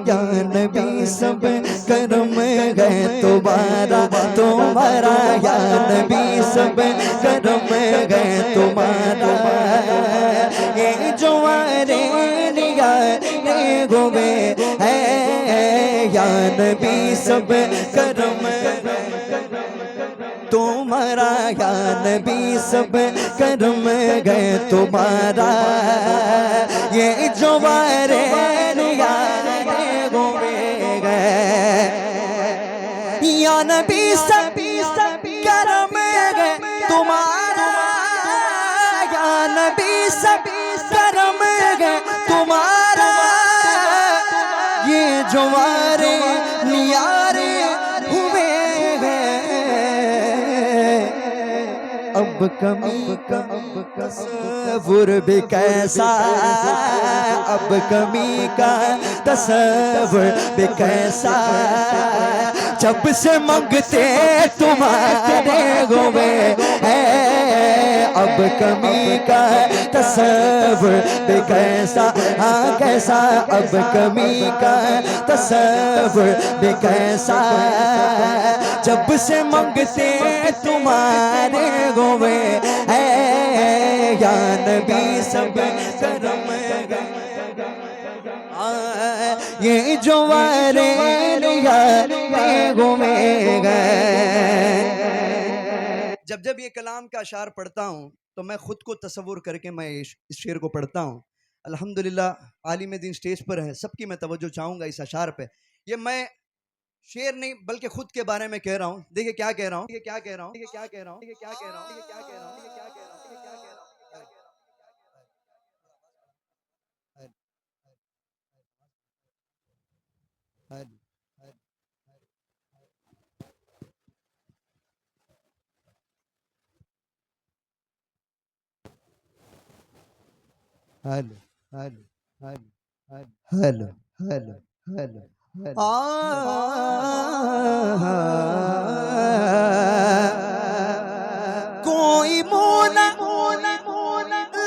या नबी सब करम गए तुम्हारा तुम्हारा, या नबी सब करम गए तुम्हारा। ये जो आरे लिया गोवे है, या नबी सब करम तुम्हारा, या नबी सब करम गए तुम्हारा। ये जो वारे गोवे गए, या नबी सब करम गए तुम्हारा, या नबी सब करम गए तुम्हारा। ये जो वारे नियारे हुए अब कमी का तसव्वुर भी कैसा, अब कमी का तसव्वुर भी कैसा। जब से मंगते तुम्हारे गोवे है, अब कमी का तसव्वुर भी कैसा, हाँ कैसा, अब कमी का तसव्वुर भी कैसा। जब से मंगते तुम्हारे गोवे है, या नबी सब करम ये जो वारे गोवे गए। जब जब ये कलाम का अशार पढ़ता हूँ तो मैं खुद को तसव्वुर करके मैं इस शेर को पढ़ता हूँ। अल्हम्दुलिल्लाह आलिम दीन स्टेज पर है, सबकी मैं तवज्जो चाहूँगा इस अशार पे। ये मैं शेर नहीं बल्कि खुद के बारे में कह रहा हूँ। देखिए क्या कह रहा हूँ, देखिए क्या कह रहा हूँ, देखिए क्या कह रहा हूँ, देखिए क्या कह रहा हूँ, देखिए क्या कह रहा हूँ, देखिए क्या कह रहा हूँ, देखिए क्या कह रहा हूँ। Hello hello hello hello hello hello hello. कोई मोना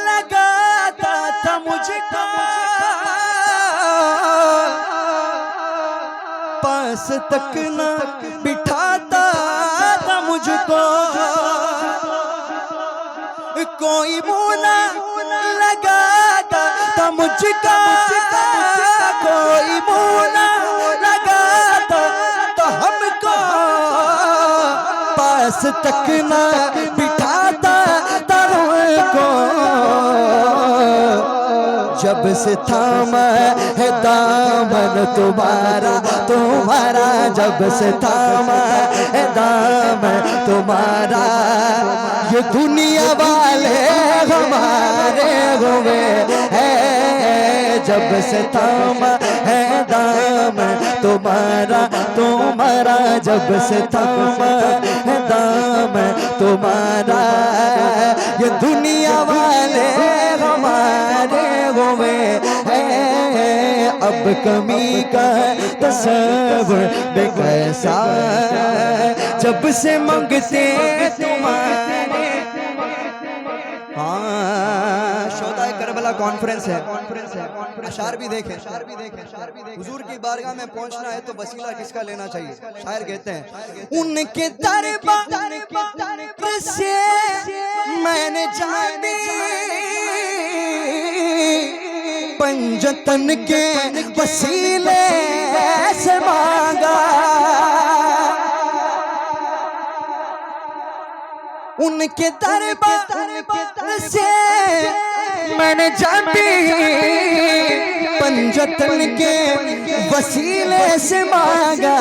लगाता था मुझको, पास तक न बिठाता था मुझको। कोई मोना लगाता था मुझको, कोई मोना लगाता तो हमको, पास तक न बिठाता था हमको। जब से थामा है दामन तुम्हारा तुम्हारा, जब से थामा है दामन तुम्हारा। ये दुनिया वाले हमारे हुए हैं, जब से थामा है दामन तुम्हारा तुम्हारा, जब से थामा है दामन तुम्हारा। ये दुनिया वाले हमारे हुए हैं, अब कमी का तसव्वुर भी कैसा। जब से मंगते तुम्हारे, हाँ शोदाए करबला कॉन्फ्रेंस है, अशार भी देखें, हुजूर की बारगाह में पहुंचना है तो वसीला किसका लेना चाहिए। शायर कहते हैं, उनके दरबार से मैंने जाने पंजतन के वसीले से मांगा। उनके दरबार से मैंने जाने पंजतन के वसीले से मांगा।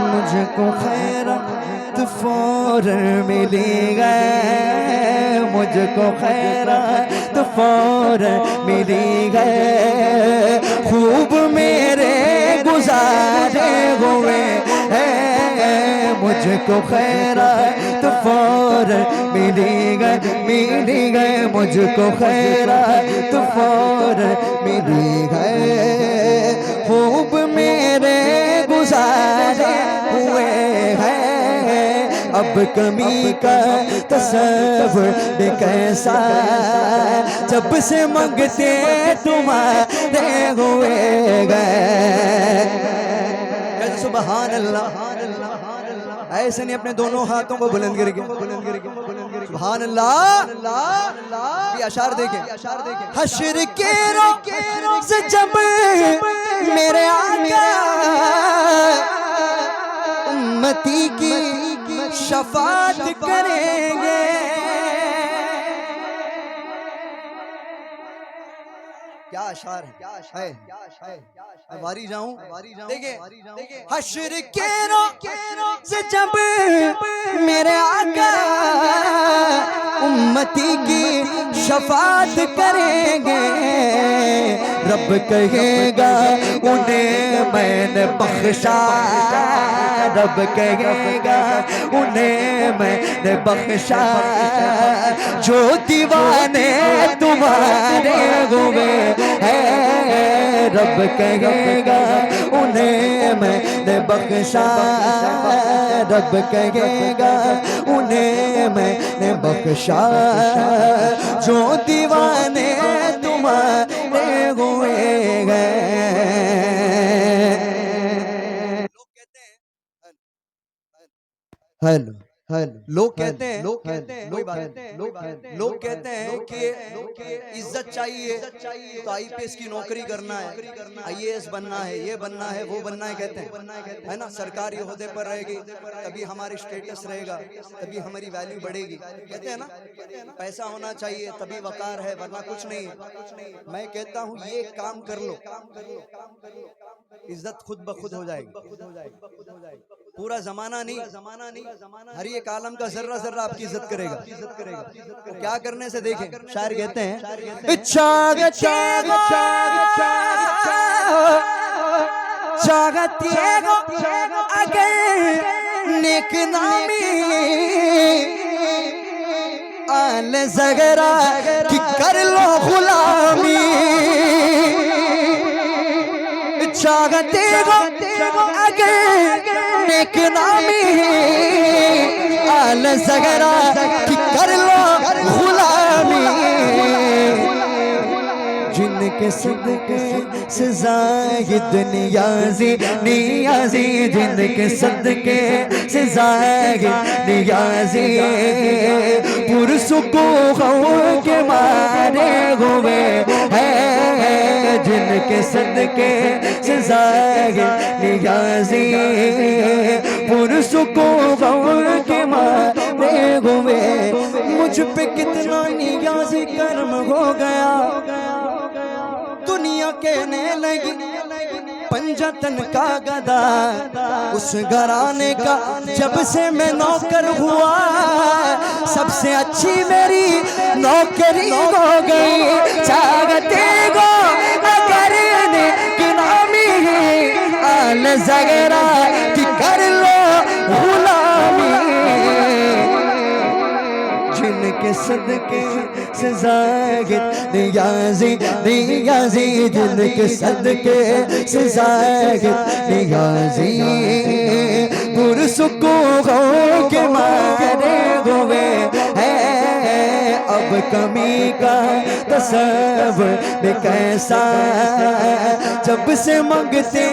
मुझको खैरात फौरन मिली गए, मुझको खैरात फौरन मिली गए। खूब मेरे गुजारे हुए हैं, मुझको खैरात फौरन मिली गए, मुझको खैरात फौरन मिली गए। खूब मेरे गुजारे हुए हैं, अब कमी का तसव्वुर भी कैसा। जब से मंगते तुम्हारे हुए गए। सुभान अल्लाह, ऐसे नहीं अपने दोनों हाथों को बुलंद करके सुभान अल्लाह। ये अशार देखें, हश्र के रोज़ जब मेरे आका उम्मती की शफाअत करेंगे। क्या अशार है, वारी जाऊं देखिए, हश्र के रोज़ जब मेरे आका उम्मती की शफाअत करेंगे, रब कहेगा उन्हें मैंने बख्शा, रब कहेगा उन्हें मैंने बख्शा, जो दीवाने तुम्हारे हुए हैं, रब कहेगा उन्हें मैंने बख्शा, रब कहेगा उन्हें मैंने बख्शा, जो दीवाने तुम्हारे हुए हैं। हेलो हेलो, लोग कहते हैं लोग कहते हैं कि इज्जत चाहिए तो आईपीएस की नौकरी करना है, आईएएस बनना है, ये बनना है, वो बनना है, कहते हैं है ना, सरकारी ओहदे पर रहेगी तभी हमारी स्टेटस रहेगा, तभी हमारी वैल्यू बढ़ेगी, कहते हैं ना, पैसा होना चाहिए तभी वकार है, वरना कुछ नहीं है। मैं कहता हूँ ये काम कर लो, इज्जत खुद ब खुद हो जाएगी। पूरा जमाना नहीं, हर एक आलम का जर्रा जर्रा आपकी इज्जत करेगा। क्या करने से देखें, शायर कहते हैं अगर नेक नामी आल ज़गरा कि कर लो गुलामी, चाहते हो अगर नेक नामी आल ज़गरा कि कर लो गुलामी, जिनके सदके से ज़ाहिद नियाज़ी नियाज़ी, जिनके सदके से ज़ाहिद नियाज़ी पुरसुकून के मारे हुए हैं, जिनके सदके से ज़ाहिद नियाज़ी पुरसुकून के मारे हुए। मुझ पे कितना नियाज़ी कर्म हो गया, दुनिया कहने लगी पंजतन का गदा, उस घराने का जब से मैं नौकर हुआ, सबसे अच्छी मेरी नौकरी हो गई। चाहते गो अगर नामी आल ज़गरा कि कर लो गुलामी, जिनके सदके से ज़ाहिद नियाज़ी नियाज़ी, जिनके सदके से ज़ाहिद नियाज़ी पुरसुकून के मारे हुए हैं। अब कमी का तसव्वुर कैसा, जब से मंगते